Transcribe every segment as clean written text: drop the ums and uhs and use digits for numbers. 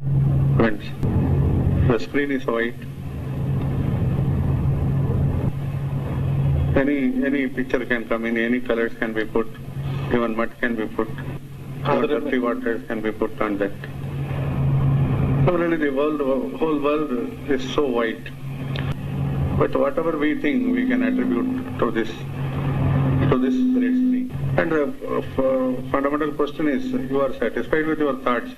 Friends, the screen is white. Any picture can come in, any colors can be put, even mud can be put, even dirty waters can be put on that. So really the whole world is so white. But whatever we think we can attribute to this great screen. And the fundamental question is, you are satisfied with your thoughts.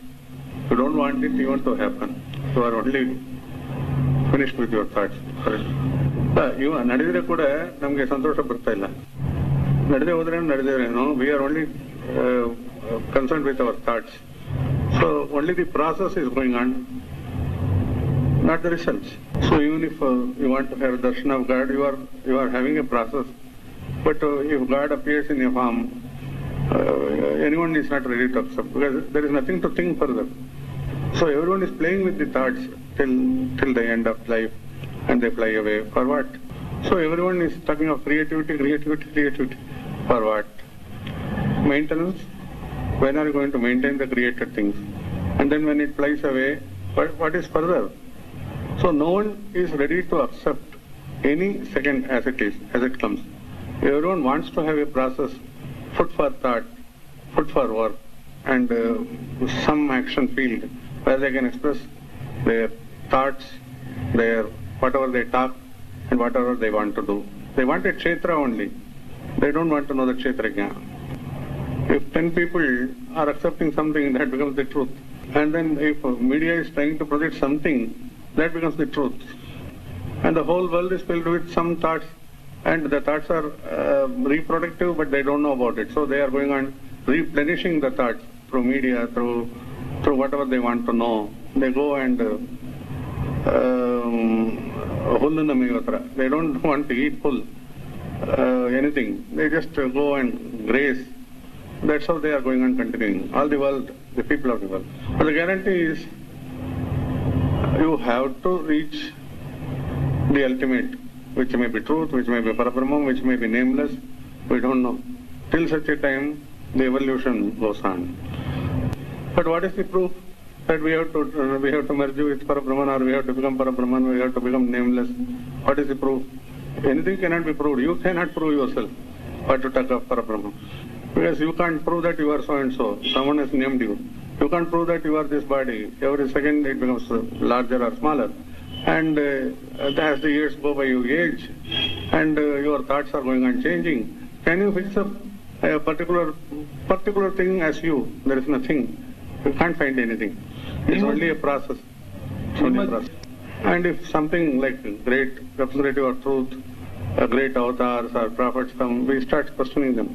You don't want it even to happen. You are only finished with your thoughts. ಇವ ನಡೆದಿದ್ರೆ ಕೂಡ ನಮಗೆ ಸಂತೋಷ ಬರ್ತಾ ಇಲ್ಲ. ನಡೆದೇ ಹೋದ್ರೆ ನಡೆದೇನೋ, we are only concern with our thoughts. So only the process is going on, not the results. So even if you want to have darshan of God, you are having a process. But if God appears in a form, anyone is not ready to accept, because there is nothing to think further. So everyone is playing with the thoughts till the end of life, and they fly away. For what? So everyone is talking of creativity. For what? Maintenance. When are you going to maintain the created things? And then when it flies away, what is further? So no one is ready to accept any second as it is, as it comes. Everyone wants to have a process, food for thought, food for work, and some action field where they can express their thoughts, their whatever they talk, and whatever they want to do. They want a kshetra only. They don't want to know the kshetrajna. If 10 people are accepting something, that becomes the truth. And then if media is trying to project something, that becomes the truth. And the whole world is filled with some thoughts, and the thoughts are reproductive, but they don't know about it. So they are going on replenishing the thoughts through media, through whatever they want to know. They go and they don't want to eat full anything. They just go and graze. That's how they are going on continuing. All the world, the people of the world. But the guarantee is, you have to reach the ultimate, which may be truth, which may be Parabrahman, which may be nameless. We don't know. Till such a time, the evolution goes on. But what is the proof that we have to merge with Parabrahman, or we have to become Parabrahman, we have to become nameless? What is the proof? Anything cannot be proved. You cannot prove yourself what to talk of Parabrahman. Because you can't prove that you are so and so. Someone has named you. You can't prove that you are this body. Every second it becomes larger or smaller. And as the years go by, you age, and your thoughts are going on changing. Can you fix up a particular thing as you? There is nothing. You can't find anything. It's only a process. It's only a process. And if something like great representative of truth, great avatars or prophets come, we start questioning them.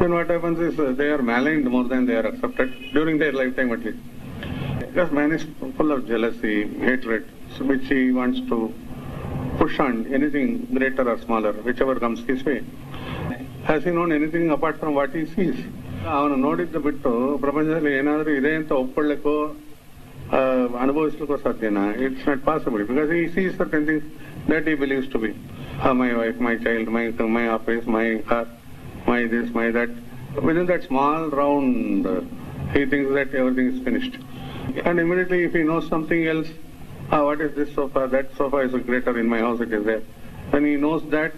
Then what happens is they are maligned more than they are accepted during their lifetime at least. Because man is full of jealousy, hatred, which he wants to push on anything greater or smaller, whichever comes his way. Has he known anything apart from what he sees? ಅವನು ನೋಡಿದ್ದು ಬಿಟ್ಟು ಪ್ರಪಂಚದಲ್ಲಿ ಏನಾದರೂ ಇದೆ ಅಂತ ಒಪ್ಕೊಳ್ಳಿಕ್ಕೋ ಅನುಭವಿಸ್ಲಿಕ್ಕೋ ಸಾಧ್ಯನಾ? It's not possible, because he sees certain things that he believes to be. My wife, my child, my office, my car, my this, my that. Within that small round, he thinks that everything is finished. And immediately if he knows something else, what is this sofa? That sofa is greater in my house, it is there. Then he knows that,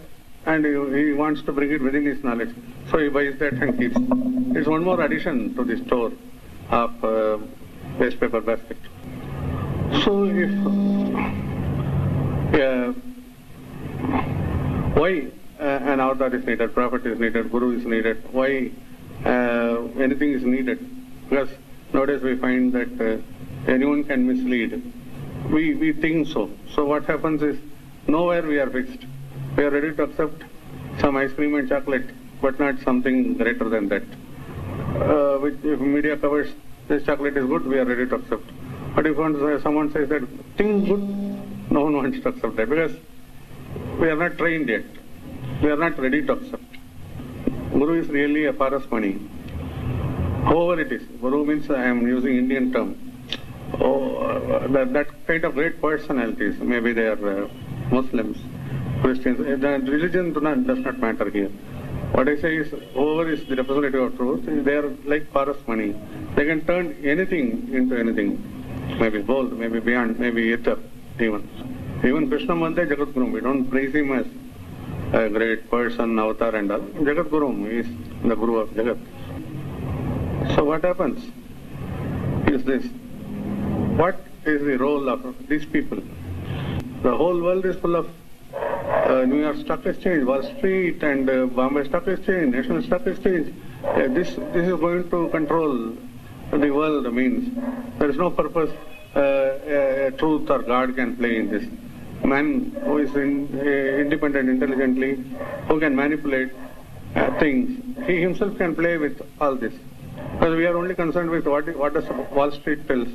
and he wants to bring it within his knowledge. So he buys that and keeps. It's one more addition to the store of waste paper basket. So if why an avatar is needed, prophet is needed, guru is needed, why anything is needed? Because nowadays we find that anyone can mislead. We think so. So what happens is, nowhere we are fixed. We are ready to accept some ice cream and chocolate, but not something greater than that. Which if media covers this chocolate is good, we are ready to accept. But if someone says that thing good, no one wants to accept that, because we are not trained yet. We are not ready to accept. Guru is really a parasmani. However it is, Guru means, I am using Indian term. That kind of great personalities, maybe they are Muslims, Christians. The religion does not matter here. What I say is, whoever is the representative of truth, they are like porous money. They can turn anything into anything. Maybe gold, maybe beyond, maybe ether, even. Even Krishnamante Jagadguru, we don't praise him as a great person, avatar and all. Jagadguru is the Guru of Jagat. So what happens is this. What is the role of these people? The whole world is full of New York Stock Exchange, Wall Street and Bombay Stock Exchange, National Stock Exchange. This is going to control the world, means there is no purpose truth or God can play in this. Man who is independent intelligently, who can manipulate things, he himself can play with all this. Because we are only concerned with what does Wall Street tells,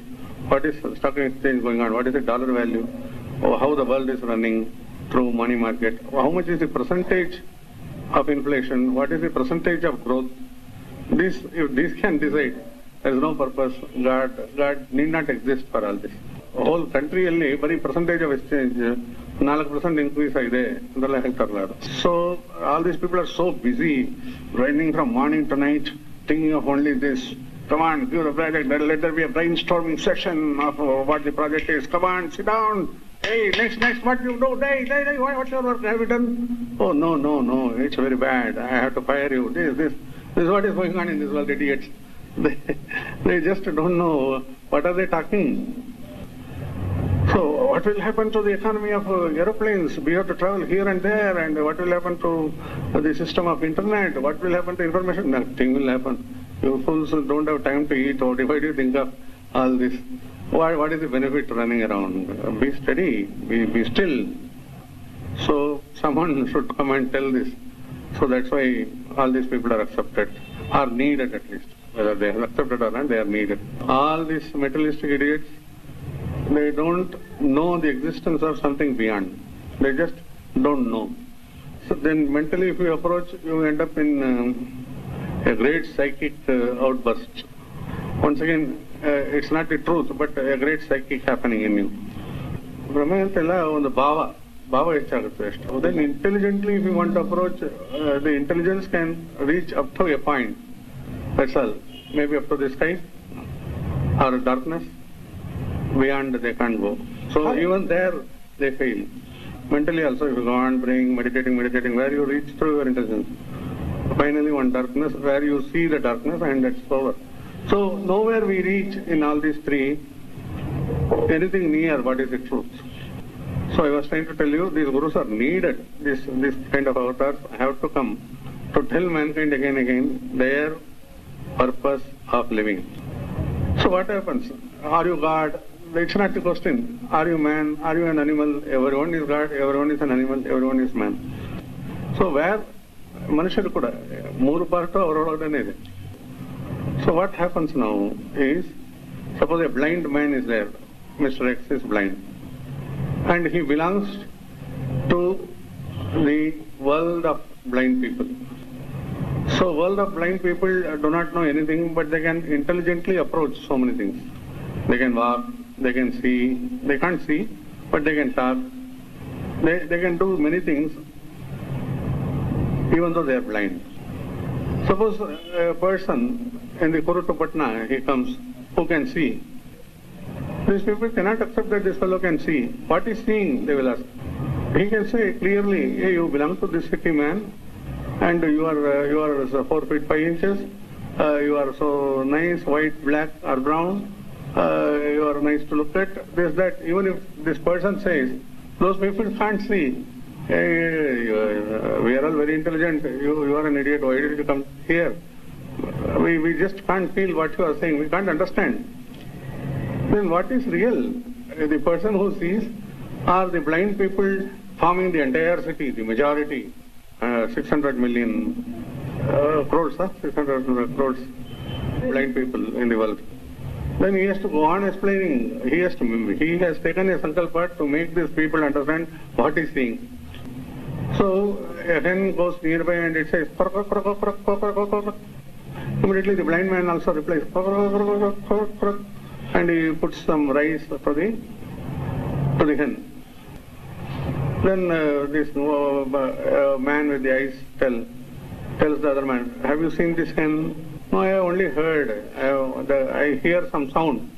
what is stock exchange going on, what is the dollar value, or how the world is running through money market, how much is the percentage of inflation, what is the percentage of growth. If these can decide, there is no purpose. God need not exist for all this. Whole countryಯಲ್ಲಿ ಬರೀ percentage of exchange 4% increase ಆಗಿದೆ ಅಂತೆಲ್ಲ ಹೇಳ್ತಾರಲ್ಲ. So all these people are so busy running from morning to night thinking of only this. Come on, give the project, let there be a brainstorming session of what the project is. Come on, sit down. Hey, next, what you do? Hey, what's your work? Have you done? Oh, no, it's very bad. I have to fire you. This is what is going on in this world, idiots. They just don't know what are they talking. So what will happen to the economy of aeroplanes? We have to travel here and there, and what will happen to the system of internet? What will happen to information? Nothing will happen. You fools don't have time to eat. Or why do you think of all this? What is the benefit running around? Be steady, be still. So someone should come and tell this. So that's why all these people are accepted, are needed at least. Whether they are accepted or not, they are needed. All these materialistic idiots, they don't know the existence of something beyond. They just don't know. So then mentally if you approach, you end up in a great psychic outburst. Once again, it's not the truth, but a great psychic happening in you. Brahma antella ಒಂದು ಭಾವ ಹೆಚ್ಚಾಗುತ್ತೆ ಅಷ್ಟು. Then intelligently if you want to approach, the intelligence can reach up to a point. That's all. Maybe up to the sky or darkness. Beyond they can't go. So even there they fail. Mentally also if you go on praying, meditating, where you reach through your intelligence. Finally one darkness where you see the darkness and that's over. So nowhere we reach in all these three anything near what is the truth. So I was trying to tell you, these gurus are needed. This kind of avatars have to come to tell mankind again their purpose of living. So what happens? Are you God? It's not the question. Are you man? Are you an animal? Everyone is God, everyone is an animal, everyone is man. So where ಮನುಷ್ಯರು ಕೂಡ ಮೂರು part ಅವರೊಳಗಡೆ ಇದೆ. So what happens now is, suppose a blind man is there, Mr. X is blind, and he belongs to the world of blind people. So world of blind people do not know anything, but they can intelligently approach so many things. They can walk, they can see, they can't see, but they can talk. They can do many things even though they are blind. Suppose a person in the Kurutupatna, he comes, who can see. These people cannot accept that this fellow can see. What is seeing, they will ask. He can say clearly, hey, you belong to this city, man, and you are 4 feet 5 inches, you are so nice, white, black or brown, you are nice to look at, this, that. Even if this person says, those people can't see. Hey, we are all very intelligent, you are an idiot, why did you come here? We just can't feel what you are saying, we can't understand. Then what is real? The person who sees are the blind people forming the entire city, the majority, 600 million crores, 600 crores blind people in the world. Then he has to go on explaining, he has taken a sankalpa to make these people understand what he's seeing. So a hen goes nearby and it says, immediately the blind man also replies, and he puts some rice for the hen. Then this man with the eyes tell, tells the other man, have you seen this hen? No, I have only heard. I hear some sound.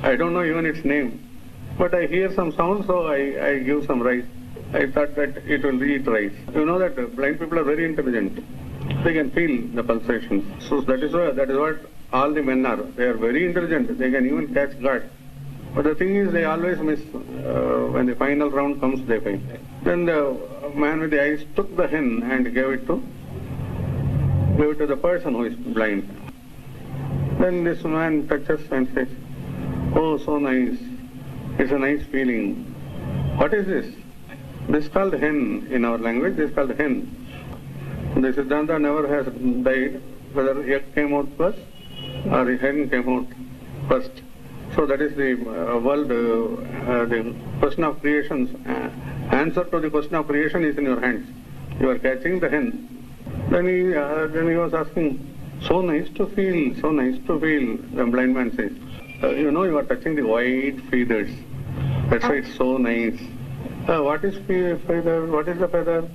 I don't know even its name. But I hear some sound, so I give some rice. I thought that it will eat rice. You know that blind people are very intelligent. They can feel the pulsations. So that is what all the men are. They are very intelligent. They can even catch guard. But the thing is, they always miss. When the final round comes, they fail. Then the man with the eyes took the hen and gave it to the person who is blind. Then this man touches and says, oh, so nice. It's a nice feeling. What is this? This is called hen in our language. This is called hen. The Siddhanta never has died whether egg came out first or the hen came out first. So that is the world, the question of creation's answer to the question of creation is in your hands. You are catching the hen. Then he was asking, so nice to feel, so nice to feel. The blind man says, you are touching the white feathers. That's why it's so nice. What is feather? What is the feather?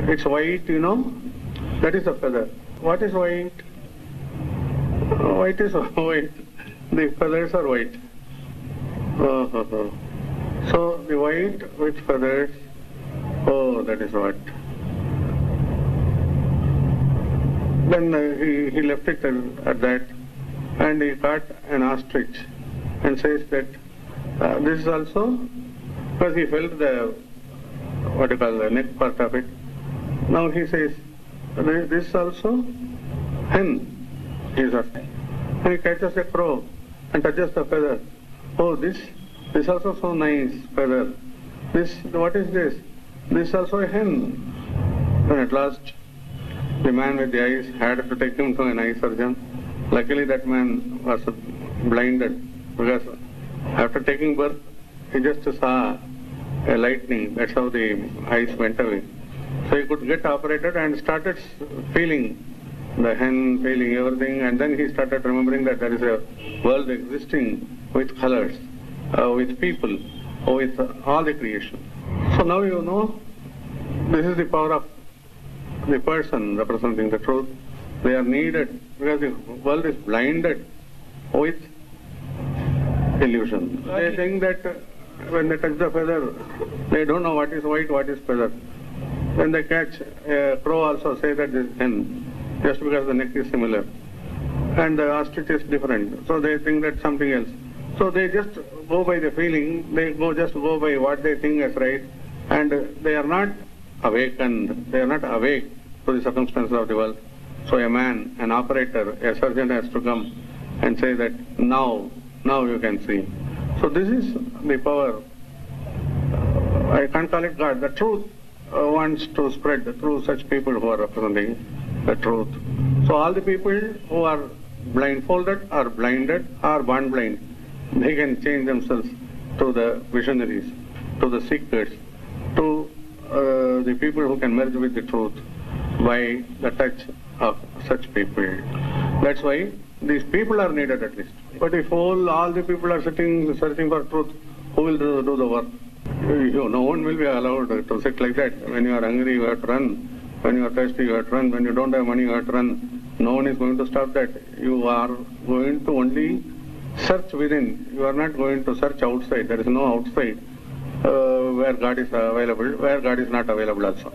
It's white, That is the feather. What is white? White is white. The feathers are white. So the white with feathers, that is what. Then he left it at that, and he caught an ostrich and says that this is also, because he felt the neck part of it. Now he says, this is also hen, he is asking. And he catches a crow and touches the feather. Oh, this also so nice feather. What is this? This is also a hen. Then at last, the man with the eyes had to take him to an eye surgeon. Luckily that man was blinded, because after taking birth, he just saw a lightning. That's how the eyes went away. So he could get operated and started feeling the hen, feeling everything, and then he started remembering that there is a world existing with colors, with people, with all the creation. So now you know this is the power of the person representing the truth. They are needed because the world is blinded with illusion. They think that when they touch the feather, they don't know what is white, what is feather. When they catch a crow, also say that this is hen, just because the neck is similar. And the ostrich is different. So they think that something else. So they just go by the feeling, they just go by what they think is right, and they are not awakened, they are not awake to the circumstances of the world. So a man, an operator, a surgeon has to come and say that now you can see. So this is the power. I can't call it God. The truth wants to spread through such people who are representing the truth. So all the people who are blindfolded or blinded or born blind, they can change themselves to the visionaries, to the seekers, to the people who can merge with the truth by the touch of such people. That's why these people are needed at least. But if all the people are sitting searching for truth, who will do the work? No one will be allowed to sit like that. When you are hungry, you have to run. When you are thirsty, you have to run. When you don't have money, you have to run. No one is going to stop that. You are going to only search within. You are not going to search outside. There is no outside where God is available, where God is not available also.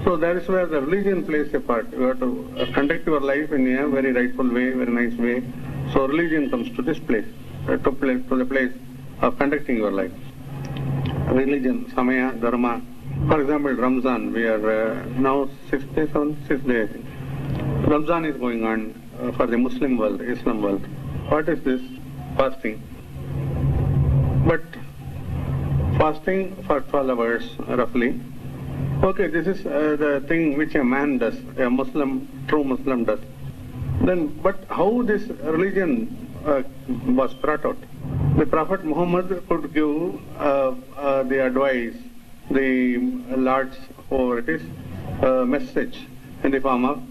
So that is where the religion plays a part. You have to conduct your life in a very rightful way, very nice way. So religion comes to this place, to the place of conducting your life. Religion, Samaya, Dharma. For example, Ramzan, we are now 6 days. Ramzan is going on for the Muslim world, Islam world. What is this? Fasting. But fasting for 12 hours roughly. Okay, this is the thing which a man does, a Muslim, true Muslim does. Then, but how this religion was brought out? The Prophet Muhammad could give the advice, the Lord's, message in the form of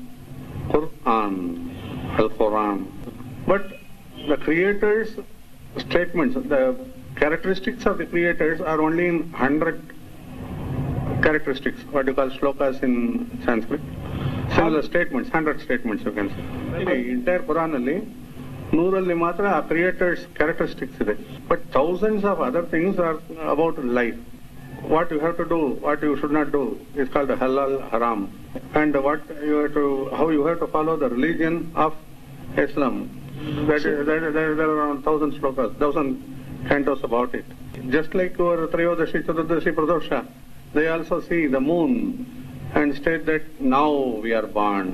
Quran, Al-Quran. But the Creator's statements, the characteristics of the Creators are only in 100 characteristics, what you call shlokas in Sanskrit. Similar statements, 100 statements you can say. The entire Quran ಅಲ್ಲಿ 100 ಮಾತ್ರ ಆ creators characteristics ಇದೆ. But thousands of other things are about life. What you have to do, what you should not do is called halal, haram. And what you have to, how you have to follow the religion of Islam. There are around 1,000 slokas, 1,000 cantos about it. Just like your Trayodashi, Chaturdashi, Pradosha, they also see the moon and state that now we are born.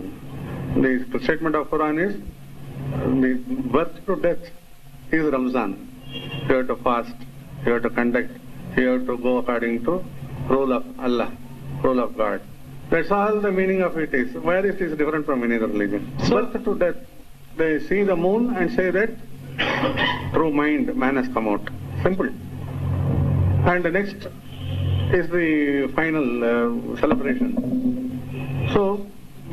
The statement of Quran is the birth to death is Ramzan. You have to fast, you have to conduct, you have to go according to rule of Allah, rule of God. That's all the meaning of it is. Where it is different from any other religion. Birth to death. They see the moon and say that through mind man has come out. Simple. And the next is the final celebration. So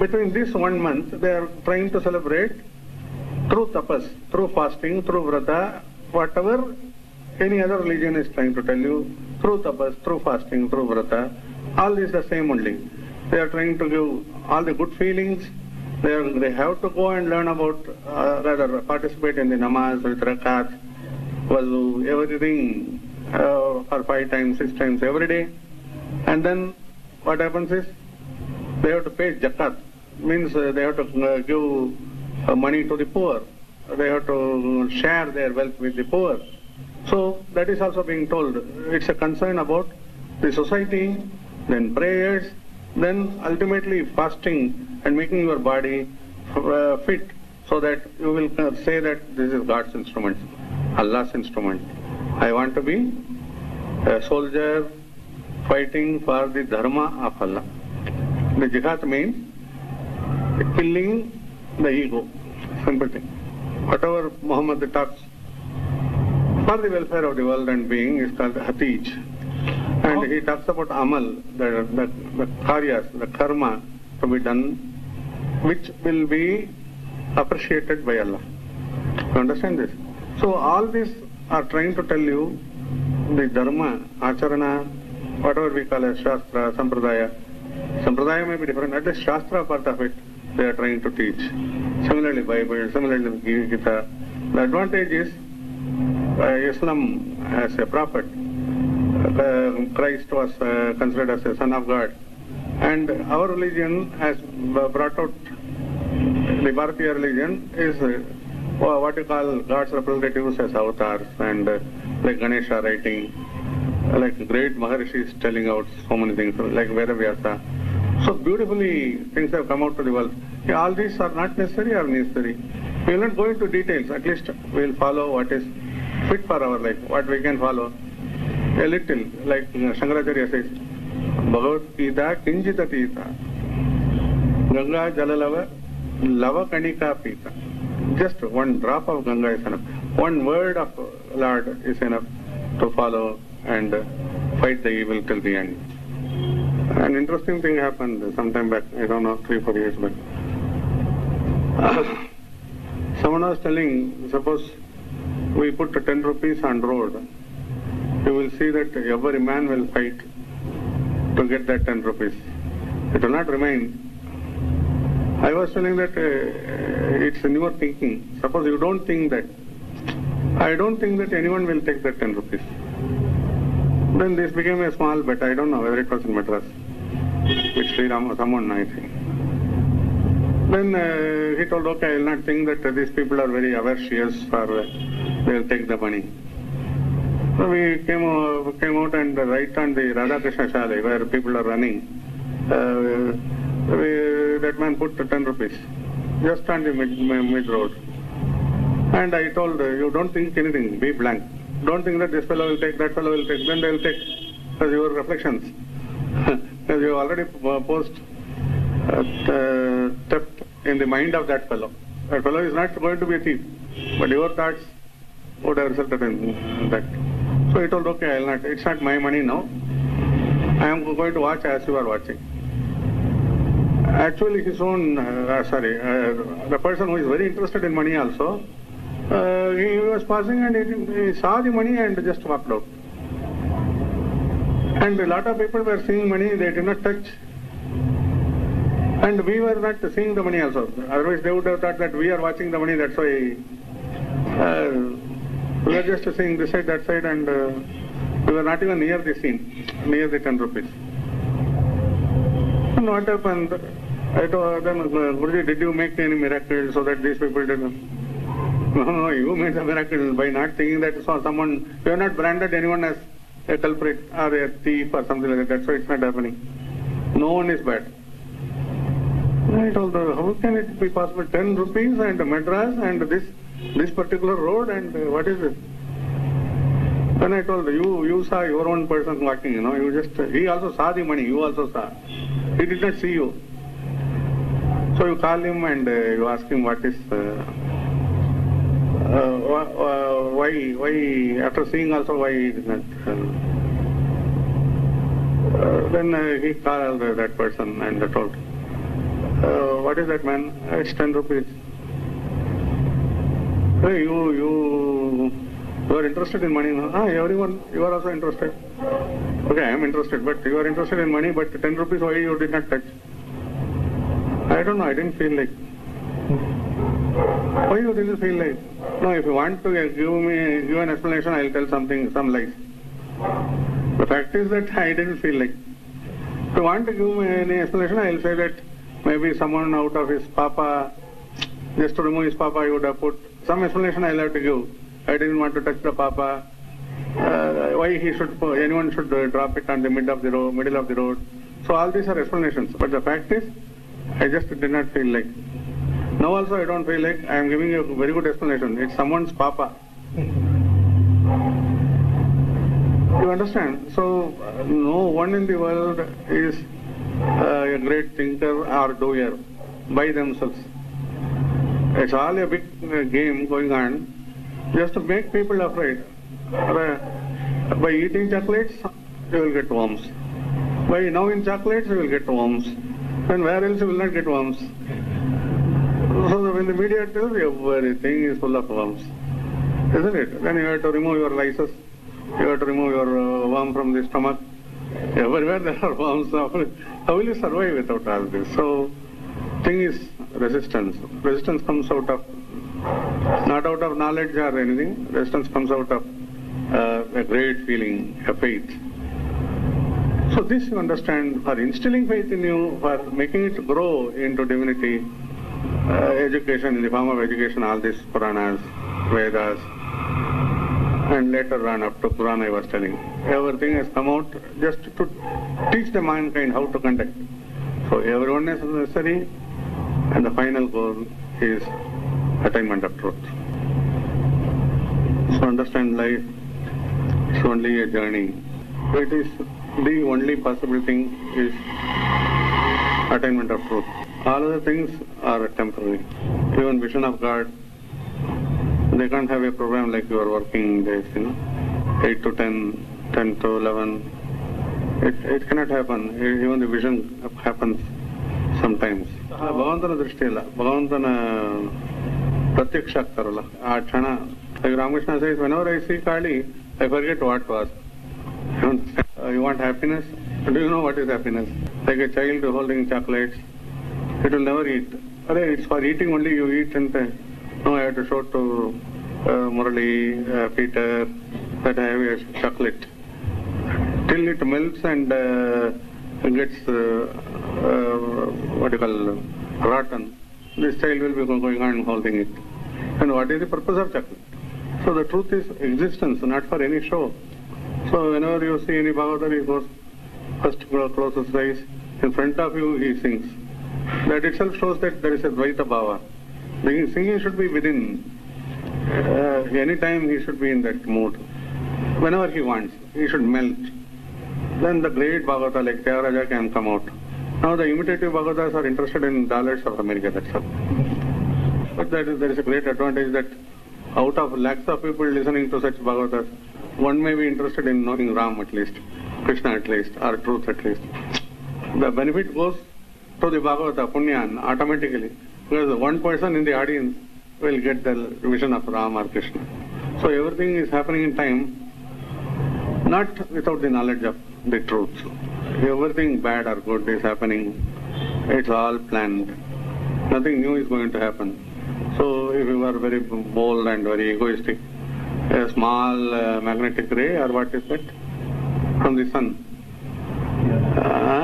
between this 1 month they are trying to celebrate through tapas, through fasting, through vrata, whatever any other religion is trying to tell you, through tapas, through fasting, through vrata, all is the same only. They are trying to give all the good feelings. They have to go and learn about, rather participate in the namaz, with rakat, wudu, everything for 5 times, 6 times every day. And then what happens is they have to pay zakat, means they have to give money to the poor. They have to share their wealth with the poor. So that is also being told. It's a concern about the society, then prayers, then ultimately fasting and making your body fit so that you will say that this is God's instrument, Allah's instrument. I want to be a soldier fighting for the dharma of Allah. The jihad means killing the ego. Simple thing. Whatever Muhammad talks for the welfare of the world and being is called Hatij. And he talks about amal, the karyas, the karma to be done, which will be appreciated by Allah. You understand this? So all these are trying to tell you the dharma, acharana, whatever we call as shastra, sampradaya. Sampradaya may be different, at least shastra part of it they are trying to teach. Similarly Bible, similarly Gita. The advantage is Islam as a prophet. Christ was considered as a son of God, and our religion has brought out, the Bharatiya religion is what you call God's representatives as avatars, and like Ganesha writing, like great Maharishis telling out so many things, like Vedavyasa. So beautifully things have come out to the world. All these are not necessary or necessary. We will not go into details, at least we will follow what is fit for our life, what we can follow. A little, like Shankaracharya says, Bhagavad Gita Kinjita Tita, Ganga Jalalava Lava Kanika Pita. Just one drop of Ganga is enough. One word of Lord is enough to follow and fight the evil till the end. An interesting thing happened sometime back, I don't know, 3-4 years back. Someone was telling, suppose we put 10 rupees on road, you will see that every man will fight to get that 10 rupees. It will not remain. I was telling that it's in your thinking. Suppose you don't think that. I don't think that anyone will take that 10 rupees. Then this became a small bet. I don't know whether it was in Madras. With Sri Ram or someone, I think. Then he told, okay, I will not think that these people are very avaricious or they will take the money. So we came out and right on the Radhakrishna Shale where people are running, that man put 10 rupees just on the mid road. And I told, you don't think anything, be blank. Don't think that this fellow will take, that fellow will take, then they will take. As your reflections. As you already posed theft in the mind of that fellow. That fellow is not going to be a thief, but your thoughts would have resulted in that. So he told, okay, I will not, it's not my money now. I am going to watch as you are watching. Actually his own, the person who is very interested in money also, he was passing and he saw the money and just walked out. And a lot of people were seeing money, they did not touch. And we were not seeing the money also. Otherwise they would have thought that we are watching the money, that's why we were just seeing this side, that side, and we were not even near the scene, near the 10 rupees. And what happened? I told them, Guruji, did you make any miracle so that these people didn't? No, you made a miracle by not thinking that someone, you have not branded anyone as a culprit or a thief or something like that. That's why it's not happening. No one is bad. I told her, how can it be possible? 10 rupees and Madras and this particular road, and what is it? Then I told her, you saw your own person walking, he also saw the money, you also saw. He did not see you. So you call him and you ask him what is, why, after seeing also why he did not. Then he called that person and told, what is that, man? It's 10 rupees. Hey, you are interested in money, no? Everyone, you are also interested. Okay, I am interested, but you are interested in money, but 10 rupees, why you did not touch? I don't know, I didn't feel like. Why you didn't feel like? No, if you want to give an explanation, I will tell some lies. The fact is that I didn't feel like. If you want to give me any explanation, I will say that maybe someone out of his papa, just to remove his papa, he would have put some explanation I will have to give. I didn't want to touch the papa. Why anyone should drop it on the middle of the road. So all these are explanations. But the fact is, I just did not feel like. Now also I don't feel like. I am giving you a very good explanation. It's someone's papa. You understand? So no one in the world is a great thinker or doer by themselves. It's all a big game going on just to make people afraid. By eating chocolates, you will get worms. By knowing chocolates, you will get worms. And where else you will not get worms? So when the media tells you everything is full of worms, isn't it? Then you have to remove your lysis, you have to remove your worm from the stomach. Everywhere there are worms. How will you survive without all this? So, thing is resistance. Resistance comes out of, not out of knowledge or anything. Resistance comes out of a great feeling, a faith. So this you understand, for instilling faith in you, for making it grow into divinity, education, in the form of education, all these Puranas, Vedas, and later on up to Quran I was telling. Everything has come out just to teach the mankind how to conduct. So everyone is necessary, and the final goal is attainment of truth. So understand life is only a journey. It is the only possible thing is attainment of truth. All other things are temporary. Even vision of God, they can't have a program like you are working days, 8 to 10, 10 to 11. It cannot happen. Even the vision happens sometimes. Bhagavantana drishti illa. Bhagavantana pratyaksha aktarala. Aa kshana. Like Ramakrishna says, whenever I see Kali, I forget what was. You want happiness? Do you know what is happiness? Like a child holding chocolates, it will never eat. It's for eating only, you eat and no, I have to show to Murali, Peter, that I have a chocolate. Till it melts and gets, rotten, this child will be going on holding it. And what is the purpose of chocolate? So the truth is existence, not for any show. So whenever you see any Bhagavatar, he goes first close his eyes, in front of you he sings. That itself shows that there is a Dvaita Bhava. The singing should be within. Any time he should be in that mood. Whenever he wants, he should melt. Then the great Bhagavata like Tyagaraja can come out. Now the imitative Bhagavatas are interested in dollars of America, that's all. But there is a great advantage that out of lakhs of people listening to such Bhagavatas, one may be interested in knowing Ram at least, Krishna at least, or truth at least. The benefit goes to the Bhagavata, Punyan, automatically, because one person in the audience will get the vision of Ram or Krishna. So everything is happening in time, not without the knowledge of the truth. Everything bad or good is happening It's all planned. Nothing new is going to happen. So if you are very bold and very egoistic, a small magnetic ray or what is that? From the sun.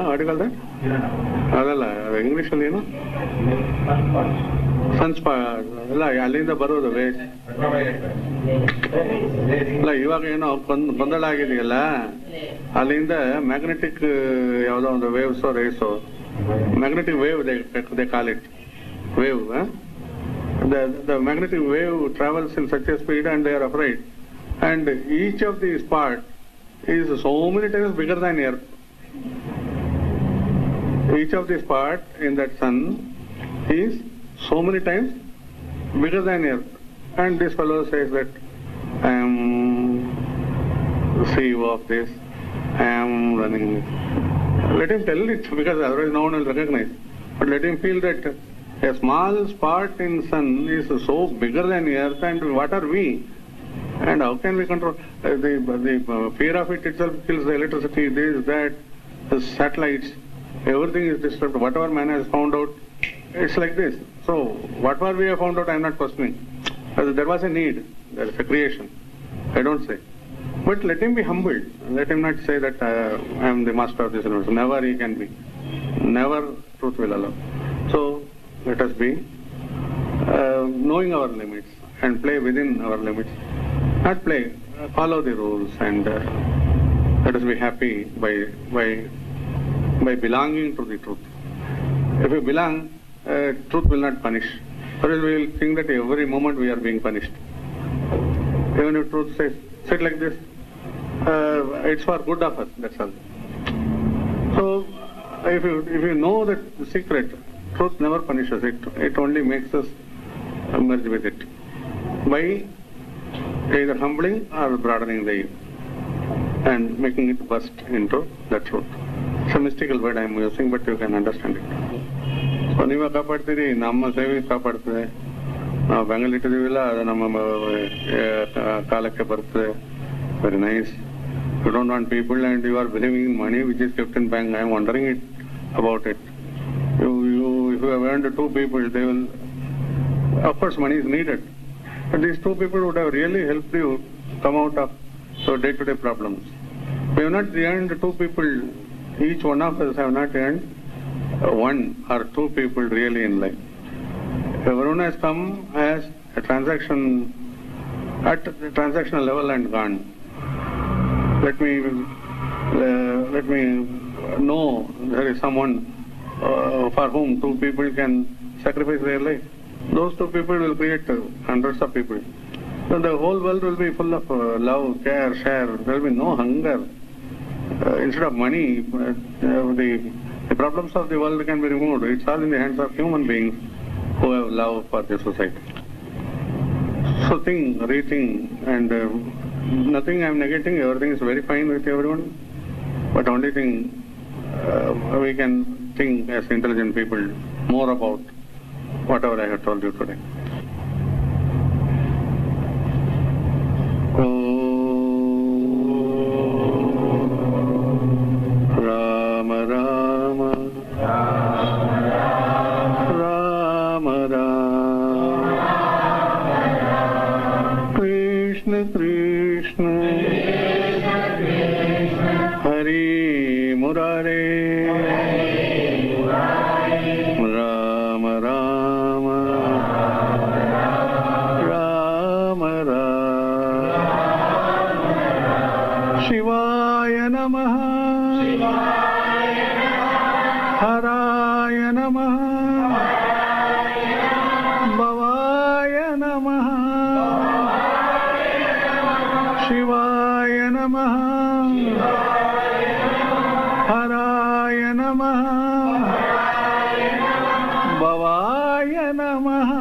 What do you call that? ಅದಲ್ಲ ಇಂಗ್ಲೀಷಲ್ಲಿ ಏನು ಸನ್ಸ್ಪಾಟ್ ಅಲ್ಲ ಅಲ್ಲಿಂದ ಬರೋದು ways ಅಲ್ಲ ಇವಾಗ ಏನೋ ಗೊಂದಲ ಆಗಿದೆಯಲ್ಲ ಅಲ್ಲಿಂದ ಮ್ಯಾಗ್ನೆಟಿಕ್ ಯಾವುದೋ ಒಂದು ವೇವ್ಸೋ ರೇಸೋ magnetic wave they call it wave the magnetic wave travels in such a speed and they are afraid, and each of these parts is so many times bigger than earth. Each of these parts in that sun is so many times bigger than earth, and this fellow says that I am CEO of this, I am running this. Let him tell it, because otherwise no one will recognize, but let him feel that a small spot in sun is so bigger than earth, and what are we? And how can we control? The fear of it itself kills the electricity, this, that, the satellites, everything is disturbed. Whatever man has found out, it's like this. So, whatever we have found out, I am not questioning. There was a need, there is a creation. I don't say. But let him be humbled. Let him not say that I am the master of this universe. Never he can be. Never truth will allow. So, let us be knowing our limits and play within our limits. Not play, follow the rules, and let us be happy by belonging to the truth. If we belong, truth will not punish. Or else we will think that every moment we are being punished. Even if truth says, sit like this, it's for good of us, that's all. So, if you know that secret, truth never punishes it. It only makes us merge with it by either humbling or broadening the and making it burst into the truth. It's a mystical word I am using, but you can understand it. So ನೀವೇ ಕಾಪಾಡ್ತೀರಿ, ನಮ್ಮ ಸೇವೆ ಕಾಪಾಡ್ತದೆ. ನಾವು ಬೆಂಗಲ್ ಇಟ್ಟಿದ್ದೀವಿಲ್ಲ, ಅದು ನಮ್ಮ ಕಾಲಕ್ಕೆ ಬರ್ತದೆ. Very nice. You don't want people and you are believing in money which is kept in bank. I am wondering about it. If you have earned 2 people, they will, of course money is needed, but these 2 people would have really helped you come out of so day-to-day problems. We have not earned 2 people, each one of us have not earned 1 or 2 people really in life. Everyone has come as a transaction at the transactional level and gone. Let me know there is someone for whom 2 people can sacrifice their life. Those 2 people will create hundreds of people. So the whole world will be full of love, care, share. There will be no hunger. Instead of money, the problems of the world can be removed. It's all in the hands of human beings who have love for the society. So rethink, and nothing I am negating. Everything is very fine with everyone. But only thing we can think as intelligent people more about whatever I have told you today. Rama Rama Rama Rama Krishna Krishna Hari Murare Rama Rama Rama Rama Shivaya Namaha Haraya Namaha Bhavaya Namaha Shivaya Namaha Haraya Namaha Bhavaya Namaha.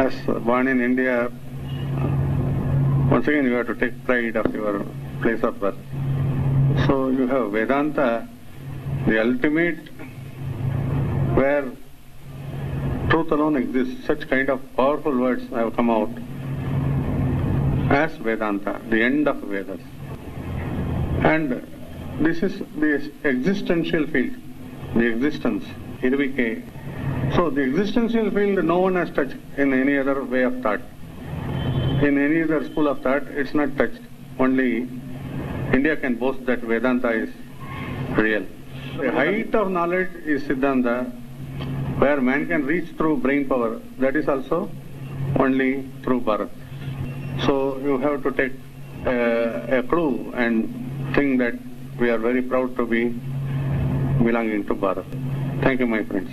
As born in India, once again you have to take pride of your place of birth. So you have Vedanta, the ultimate, where truth alone exists. Such kind of powerful words have come out as Vedanta, the end of Vedas. And this is the existential field, the existence, Irvike. So the existential field no one has touched in any other way of thought. In any other school of thought, it's not touched. Only India can boast that Vedanta is real. The height of knowledge is Siddhanta, where man can reach through brain power. That is also only through Bharat. So you have to take a clue and think that we are very proud to be belonging to Bharat. Thank you, my friends.